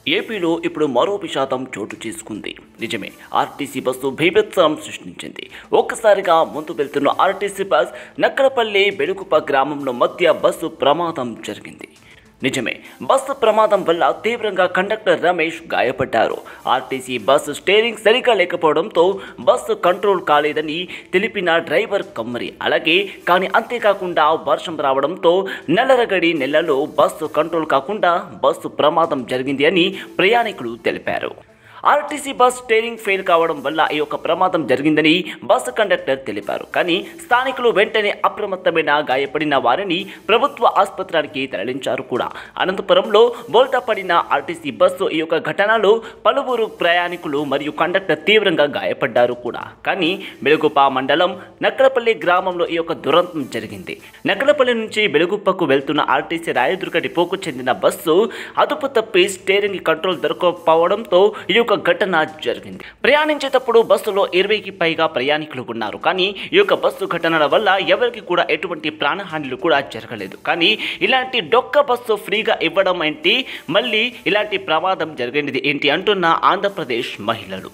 ఏపీలో ఇప్పుడు మరో విషాదం చోటు చేసుకుంది. నిజమే, ఆర్టీసీ బస్సు బీభత్సం సృష్టించింది. ఒక్కసారిగా ముందు వెళ్తున్న ఆర్టీసీ బస్ నక్కలపల్లి బెలుగుప గ్రామంలో మధ్య బస్సు ప్రమాదం జరిగింది. నిజమే, బస్సు ప్రమాదం వల్ల తీవ్రంగా కండక్టర్ రమేష్ గాయపడ్డారు. ఆర్టీసీ బస్సు స్టీరింగ్ సరిగా లేకపోవడంతో బస్సు కంట్రోల్ కాలేదని తెలిపిన డ్రైవర్ కమ్మరి. కానీ అంతేకాకుండా వర్షం రావడంతో నల్లరగడి నెలలో బస్సు కంట్రోల్ కాకుండా బస్సు ప్రమాదం జరిగింది అని ప్రయాణికులు తెలిపారు. ఆర్టీసీ బస్ స్టీరింగ్ ఫెయిల్ కావడం వల్ల ఈ యొక్క ప్రమాదం జరిగిందని బస్సు కండక్టర్ తెలిపారు. కానీ స్థానికులు వెంటనే అప్రమత్తమైన గాయపడిన వారిని ప్రభుత్వ ఆసుపత్రికి తరలించారు కూడా. అనంతపురంలో బోల్తా పడిన ఆర్టీసీ బస్సు ఈ యొక్క ఘటనలో పలువురు ప్రయాణికులు మరియు కండక్టర్ తీవ్రంగా గాయపడ్డారు కూడా. కానీ బెలుగుప మండలం నక్కలపల్లి గ్రామంలో ఈ యొక్క దురంతం జరిగింది. నక్కలపల్లి నుంచి బెలుగుప్పకు వెళ్తున్న ఆర్టీసీ రాయదుర్గ డిపోకు చెందిన బస్సు అదుపు తప్పి స్టీరింగ్ కంట్రోల్ దొరకకపోవడంతో ఈ యొక్క ఘటన జరిగింది. ప్రయాణించేటప్పుడు బస్సులో 20కి పైగా ప్రయాణికులు ఉన్నారు. కానీ ఈ యొక్క బస్సు ఘటనల వల్ల ఎవరికి కూడా ఎటువంటి ప్రాణహానులు కూడా జరగలేదు. కానీ ఇలాంటి డొక్క బస్సు ఫ్రీగా ఇవ్వడం ఏంటి, మళ్ళీ ఇలాంటి ప్రమాదం జరిగినది ఏంటి అంటున్న ఆంధ్రప్రదేశ్ మహిళలు.